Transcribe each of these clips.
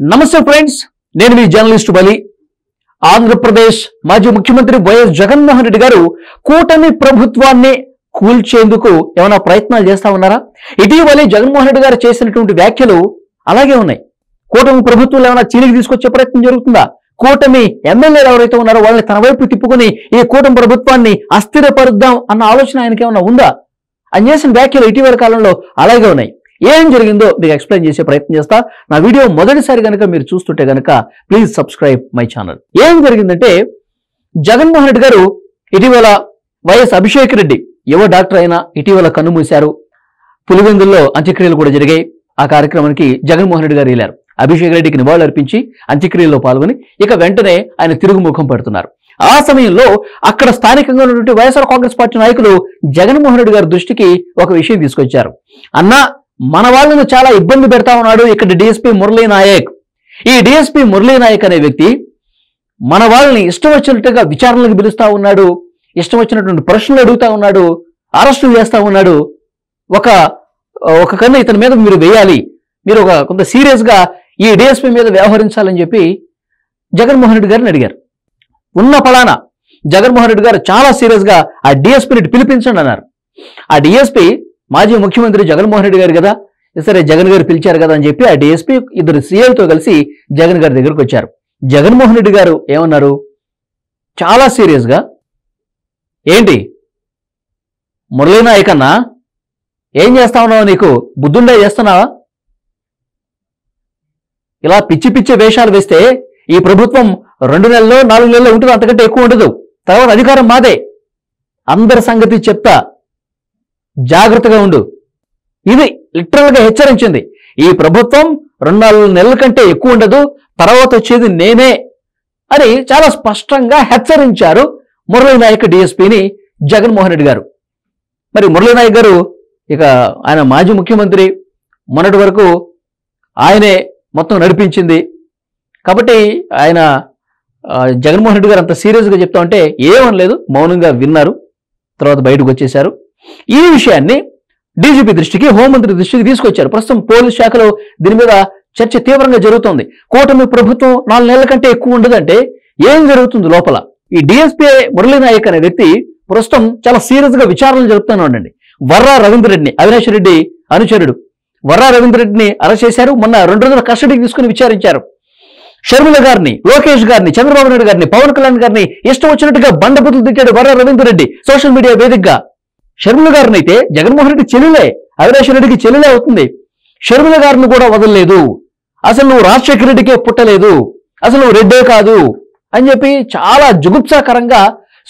నమస్తే ఫ్రెండ్స్, నేను మీ జర్నలిస్ట్ బలి. ఆంధ్రప్రదేశ్ మాజీ ముఖ్యమంత్రి వైఎస్ జగన్మోహన్ రెడ్డి గారు కూటమి ప్రభుత్వాన్ని కూల్చేందుకు ఏమైనా ప్రయత్నాలు చేస్తా ఉన్నారా? ఇటీవలే జగన్మోహన్ రెడ్డి గారు చేసినటువంటి వ్యాఖ్యలు అలాగే ఉన్నాయి. కూటమి ప్రభుత్వంలో ఏమైనా చీలికి తీసుకొచ్చే ప్రయత్నం జరుగుతుందా? కూటమి ఎమ్మెల్యేలు ఎవరైతే ఉన్నారో వాళ్ళని తన వైపు తిప్పుకొని ఈ కూటమి ప్రభుత్వాన్ని అస్థిరపరుద్దాం అన్న ఆలోచన ఆయనకి ఏమైనా ఉందా? ఆయన చేసిన వ్యాఖ్యలు ఇటీవల కాలంలో అలాగే ఉన్నాయి. ఏం జరిగిందో మీకు ఎక్స్ప్లెయిన్ చేసే ప్రయత్నం చేస్తా. నా వీడియో మొదటిసారి కనుక మీరు చూస్తుంటే కనుక ప్లీజ్ సబ్స్క్రైబ్ మై ఛానల్. ఏం జరిగిందంటే, జగన్మోహన్ రెడ్డి గారు ఇటీవల వైఎస్ అభిషేక్ రెడ్డి యువ డాక్టర్ అయినా ఇటీవల కన్నుమూశారు. పులివెందుల్లో అంత్యక్రియలు కూడా జరిగాయి. ఆ కార్యక్రమానికి జగన్మోహన్ రెడ్డి గారు వెళ్ళారు. అభిషేక్ రెడ్డికి నివాళులు అర్పించి అంత్యక్రియల్లో పాల్గొని ఇక వెంటనే ఆయన తిరుగుముఖం పెడుతున్నారు. ఆ సమయంలో అక్కడ స్థానికంగా ఉన్నటువంటి వైఎస్ఆర్ కాంగ్రెస్ పార్టీ నాయకులు జగన్మోహన్ రెడ్డి గారి దృష్టికి ఒక విషయం తీసుకొచ్చారు. అన్నా, మన వాళ్ళను చాలా ఇబ్బంది పెడతా ఉన్నాడు ఇక్కడ డిఎస్పీ మురళీ నాయక్. ఈ డిఎస్పీ మురళీ నాయక్ అనే వ్యక్తి మన వాళ్ళని ఇష్టం వచ్చినట్టుగా విచారణలకు పిలుస్తా ఉన్నాడు, ఇష్టం వచ్చినటువంటి ప్రశ్నలు అడుగుతా ఉన్నాడు, అరెస్టులు చేస్తా ఉన్నాడు. ఒక కన్ను ఇతని మీద మీరు వేయాలి, మీరు కొంత సీరియస్ గా ఈ డిఎస్పీ మీద వ్యవహరించాలని చెప్పి జగన్మోహన్ రెడ్డి గారిని అడిగారు. ఉన్న పలానా జగన్మోహన్ రెడ్డి గారు చాలా సీరియస్ గా ఆ డిఎస్పీని పిలిపించండి అన్నారు. ఆ డిఎస్పీ మాజీ ముఖ్యమంత్రి జగన్మోహన్ రెడ్డి గారు కదా, సరే జగన్ గారు పిలిచారు కదా అని చెప్పి ఆ డిఎస్పీ ఇద్దరు సీఐలతో కలిసి జగన్ గారి దగ్గరకు వచ్చారు. జగన్మోహన్ రెడ్డి గారు ఏమన్నారు? చాలా సీరియస్ గా, ఏంటి మురళీ నాయక్ అన్నా, ఏం చేస్తా ఉన్నావు? నీకు బుద్ధుండే చేస్తున్నావా? ఇలా పిచ్చి పిచ్చి వేషాలు వేస్తే ఈ ప్రభుత్వం 2 నెలల్లో 4 నెలల్లో ఉంటుంది, అంతకంటే ఎక్కువ ఉండదు. తర్వాత అధికారం మాదే. అందరి సంగతి చెప్తా, జాగ్రత్తగా ఉండు. ఇది లిటరల్ గా హెచ్చరించింది. ఈ ప్రభుత్వం 2-4 నెలల కంటే ఎక్కువ ఉండదు, తర్వాత వచ్చేది నేనే అని చాలా స్పష్టంగా హెచ్చరించారు మురళీ నాయక్ డిఎస్పీని జగన్మోహన్ రెడ్డి గారు. మరి మురళీ నాయక్ గారు ఇక ఆయన మాజీ ముఖ్యమంత్రి, మొన్నటి వరకు ఆయనే మొత్తం నడిపించింది కాబట్టి ఆయన జగన్మోహన్ రెడ్డి గారు అంత సీరియస్గా చెప్తా ఉంటే ఏమనలేదు, మౌనంగా విన్నారు. తర్వాత బయటకు వచ్చేశారు. ఈ విషయాన్ని డీజీపీ దృష్టికి, హోంమంత్రి దృష్టికి తీసుకొచ్చారు. ప్రస్తుతం పోలీస్ శాఖలో దీని మీద చర్చ తీవ్రంగా జరుగుతోంది. కూటమి ప్రభుత్వం 4 నెలల కంటే ఎక్కువ ఉండదంటే ఏం జరుగుతుంది లోపల? ఈ డిఎస్పీ మురళీ నాయక్ అనే వ్యక్తి ప్రస్తుతం చాలా సీరియస్ గా విచారణలు జరుపుతూనే ఉండండి. వర్రా రవీంద్ర రెడ్డిని, అవినాష్ రెడ్డి అనుచరుడు వర్రా రవీంద్ర రెడ్డిని అరెస్ట్ చేశారు. మొన్న 2 రోజుల కస్టడీకి తీసుకుని విచారించారు. షర్మిల గారిని, లోకేష్ గారిని, చంద్రబాబు నాయుడు గారిని, పవన్ కళ్యాణ్ గారిని ఇష్టం వచ్చినట్టుగా బండబుతులు తిట్టాడు వర్రా రవీంద్ర రెడ్డి సోషల్ మీడియా వేదికగా. షర్మిల గారిని అయితే జగన్మోహన్ రెడ్డి చెల్లెలే, అవినాష్ రెడ్డికి చెల్లెలే అవుతుంది. షర్మిల గారిని కూడా వదలలేదు. అసలు నువ్వు రాజశేఖర రెడ్డికే పుట్టలేదు, అసలు నువ్వు రెడ్డే కాదు అని చెప్పి చాలా జుగుప్సాకరంగా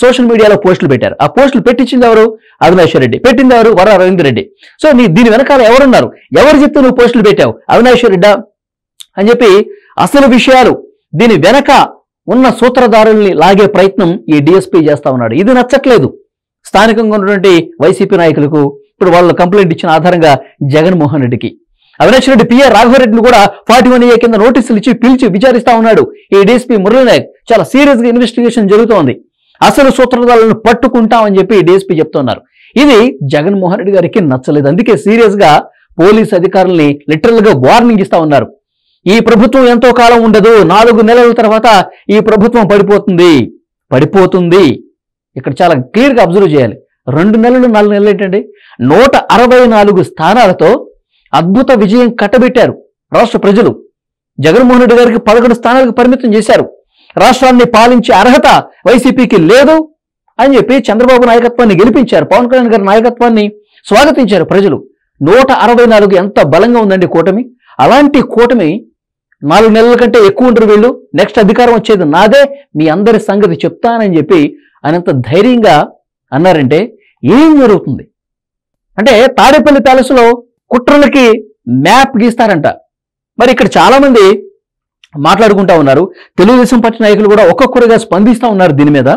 సోషల్ మీడియాలో పోస్టులు పెట్టారు. ఆ పోస్టులు పెట్టించింది ఎవరు? అవినాష్ రెడ్డి. పెట్టింది ఎవరు? వర్రా రవీంద్ర రెడ్డి. సో దీని వెనకాల ఎవరున్నారు? ఎవరు చెప్తే నువ్వు పోస్టులు పెట్టావు? అవినాష్ రెడ్డా అని చెప్పి అసలు విషయాలు, దీని వెనక ఉన్న సూత్రధారుల్ని లాగే ప్రయత్నం ఈ డిఎస్పీ చేస్తా ఉన్నాడు. ఇది నచ్చట్లేదు స్థానికంగా ఉన్నటువంటి వైసీపీ నాయకులకు. ఇప్పుడు వాళ్ళు కంప్లైంట్ ఇచ్చిన ఆధారంగా జగన్మోహన్ రెడ్డికి, అవినాష్ రెడ్డి పిఏ రాఘవరెడ్డిని కూడా 41A కింద నోటీసులు ఇచ్చి పిలిచి విచారిస్తా ఉన్నాడు ఈ డిఎస్పీ మురళీ నాయక్. చాలా సీరియస్ గా ఇన్వెస్టిగేషన్ జరుగుతోంది. అసలు సూత్రధారులను పట్టుకుంటామని చెప్పి డిఎస్పీ చెప్తున్నారు. ఇది జగన్మోహన్ రెడ్డి గారికి నచ్చలేదు. అందుకే సీరియస్ గా పోలీస్ అధికారుల్ని లిటరల్ గా వార్నింగ్ ఇస్తా ఉన్నారు. ఈ ప్రభుత్వం ఎంతో కాలం ఉండదు, 4 నెలల తర్వాత ఈ ప్రభుత్వం పడిపోతుంది. ఇక్కడ చాలా క్లియర్ గా అబ్జర్వ్ చేయాలి. 2 నెలలు 4 నెలలు ఏంటండి? 164 స్థానాలతో అద్భుత విజయం కట్టబెట్టారు రాష్ట్ర ప్రజలు. జగన్మోహన్ రెడ్డి గారికి 11 స్థానాలకు పరిమితం చేశారు. రాష్ట్రాన్ని పాలించే అర్హత వైసీపీకి లేదు అని చెప్పి చంద్రబాబు నాయకత్వాన్ని గెలిపించారు. పవన్ కళ్యాణ్ గారి నాయకత్వాన్ని స్వాగతించారు ప్రజలు. 164 ఎంత బలంగా ఉందండి కూటమి. అలాంటి కూటమి 4 నెలల కంటే ఎక్కువ ఉండరు వీళ్ళు, నెక్స్ట్ అధికారం వచ్చేది నాదే, మీ అందరి సంగతి చెప్తానని చెప్పి ఆయనంత ధైర్యంగా అన్నారంటే ఏం జరుగుతుంది అంటే, తాడేపల్లి ప్యాలెస్ లో కుట్రలకి మ్యాప్ గీస్తారంట. మరి ఇక్కడ చాలా మంది మాట్లాడుకుంటా ఉన్నారు. తెలుగుదేశం పార్టీ నాయకులు కూడా ఒక్కొక్కరుగా స్పందిస్తూ ఉన్నారు దీని మీద.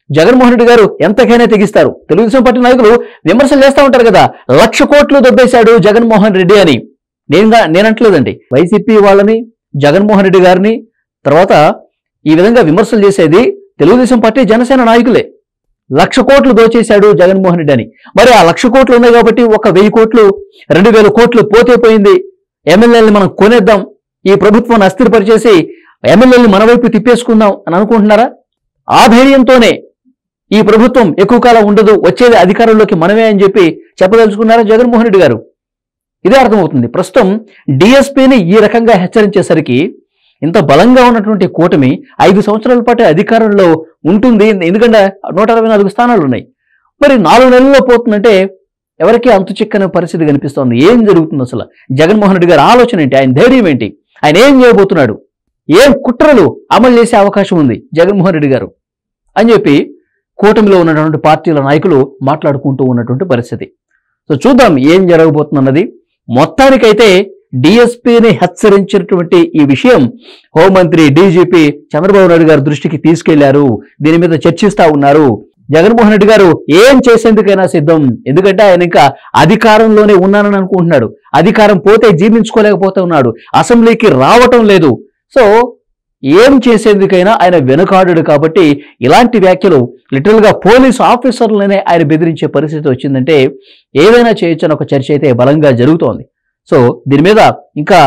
జగన్మోహన్ రెడ్డి గారు ఎంతకైనా తెగిస్తారు. తెలుగుదేశం పార్టీ నాయకులు విమర్శలు చేస్తూ ఉంటారు కదా, 1,00,000 కోట్లు దొబ్బేశాడు జగన్మోహన్ రెడ్డి అని. నేనంటలేదండి. వైసీపీ వాళ్ళని, జగన్మోహన్ రెడ్డి గారిని, తర్వాత ఈ విధంగా విమర్శలు చేసేది తెలుగుదేశం పార్టీ, జనసేన నాయకులే. 1,00,000 కోట్లు దోచేశాడు జగన్మోహన్ రెడ్డి అని. మరి ఆ 1,00,000 కోట్లు ఉన్నాయి కాబట్టి ఒక 1,000 కోట్లు 2,000 కోట్లు పోతే పోయింది, ఎమ్మెల్యేలని మనం కొనేద్దాం, ఈ ప్రభుత్వాన్ని అస్థిరపరిచేసి ఎమ్మెల్యేలను మన వైపు తిప్పేసుకుందాం అని అనుకుంటున్నారా? ఆ ధైర్యంతోనే ఈ ప్రభుత్వం ఎక్కువ కాలం ఉండదు, వచ్చేది అధికారంలోకి మనమే అని చెప్పి చెప్పదలుచుకున్నారా జగన్మోహన్ రెడ్డి గారు? ఇదే అర్థమవుతుంది. ప్రస్తుతం డిఎస్పీని ఈ రకంగా హెచ్చరించేసరికి ఇంత బలంగా ఉన్నటువంటి కూటమి 5 సంవత్సరాల పాటు అధికారంలో ఉంటుంది. ఎందుకంటే 164 స్థానాలు ఉన్నాయి. మరి 4 నెలల్లో పోతుందంటే ఎవరికి అంతు చిక్కని పరిస్థితి కనిపిస్తోంది. ఏం జరుగుతుంది అసలు? జగన్మోహన్ రెడ్డి గారి ఆలోచన ఏంటి? ఆయన ధైర్యం ఏంటి? ఆయన ఏం చేయబోతున్నాడు? ఏం కుట్రలు అమలు చేసే అవకాశం ఉంది జగన్మోహన్ రెడ్డి గారు అని చెప్పి కూటమిలో ఉన్నటువంటి పార్టీల నాయకులు మాట్లాడుకుంటూ ఉన్నటువంటి పరిస్థితి. సో చూద్దాం ఏం జరగబోతున్నది. మొత్తానికైతే డిఎస్పీని హెచ్చరించినటువంటి ఈ విషయం హోంమంత్రి డీజీపీ చంద్రబాబు నాయుడు గారి దృష్టికి తీసుకెళ్లారు. దీని మీద చర్చిస్తా ఉన్నారు. జగన్మోహన్ రెడ్డి గారు ఏం చేసేందుకైనా సిద్ధం. ఎందుకంటే ఆయన ఇంకా అధికారంలోనే ఉన్నానని అనుకుంటున్నాడు. అధికారం పోతే జీర్ణించుకోలేకపోతే ఉన్నాడు. అసెంబ్లీకి రావటం లేదు. సో ఏం చేసేందుకైనా ఆయన వెనుకాడు. కాబట్టి ఇలాంటి వ్యాఖ్యలు లిటరల్ గా పోలీసు ఆఫీసర్లనే ఆయన బెదిరించే పరిస్థితి వచ్చిందంటే ఏదైనా చేయొచ్చని ఒక చర్చ అయితే బలంగా జరుగుతోంది. సో దీని మీద ఇంకా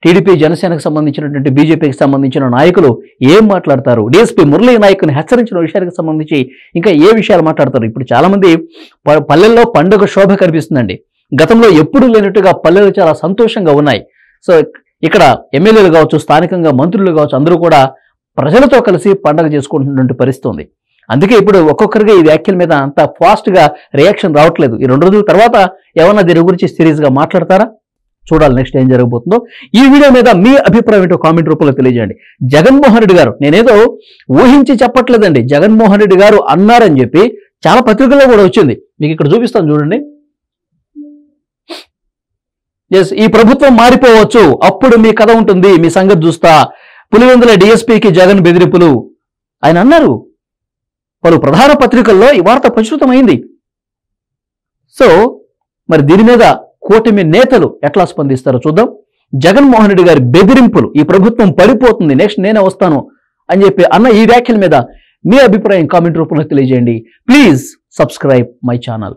టీడీపీ, జనసేనకు సంబంధించినటువంటి బీజేపీకి సంబంధించిన నాయకులు ఏం మాట్లాడతారు, డీఎస్పీ మురళీ నాయకుని హెచ్చరించిన విషయానికి సంబంధించి ఇంకా ఏ విషయాలు మాట్లాడతారు? ఇప్పుడు చాలా మంది పల్లెల్లో పండుగ శోభ కనిపిస్తుందండి. గతంలో ఎప్పుడూ లేనట్టుగా పల్లెలు చాలా సంతోషంగా ఉన్నాయి. సో ఇక్కడ ఎమ్మెల్యేలు కావచ్చు, స్థానికంగా మంత్రులు కావచ్చు, అందరూ కూడా ప్రజలతో కలిసి పండుగ చేసుకుంటున్నటువంటి పరిస్థితి ఉంది. అందుకే ఇప్పుడు ఒక్కొక్కరిగా ఈ వ్యాఖ్యల మీద అంత ఫాస్ట్ గా రియాక్షన్ రావట్లేదు. ఈ 2 రోజుల తర్వాత ఏమన్నా దీని గురించి సీరియస్ గా మాట్లాడతారా? చూడాలి నెక్స్ట్ ఏం జరగబోతుందో. ఈ వీడియో మీద మీ అభిప్రాయం ఏంటో కామెంట్ రూపంలో తెలియజేయండి. జగన్మోహన్ రెడ్డి గారు, నేనేదో ఊహించి చెప్పట్లేదండి, జగన్మోహన్ రెడ్డి గారు అన్నారని చెప్పి చాలా పత్రికల్లో కూడా వచ్చింది. మీకు ఇక్కడ చూపిస్తాను చూడండి. ఎస్, ఈ ప్రభుత్వం మారిపోవచ్చు, అప్పుడు మీ కథ ఉంటుంది, మీ సంగతి చూస్తా. పులివెందుల డిఎస్పీకి జగన్ బెదిరింపులు ఆయన అన్నారు. పలు ప్రధాన పత్రికల్లో ఈ వార్త ప్రచురితమైంది. సో మరి దీని మీద కూటమి నేతలు ఎట్లా స్పందిస్తారో చూద్దాం. జగన్మోహన్ రెడ్డి గారి బెదిరింపులు, ఈ ప్రభుత్వం పడిపోతుంది, నెక్స్ట్ నేనే వస్తాను అని చెప్పి అన్న ఈ వ్యాఖ్యల మీద మీ అభిప్రాయం కామెంట్ రూపంలో తెలియజేయండి. Please subscribe my channel.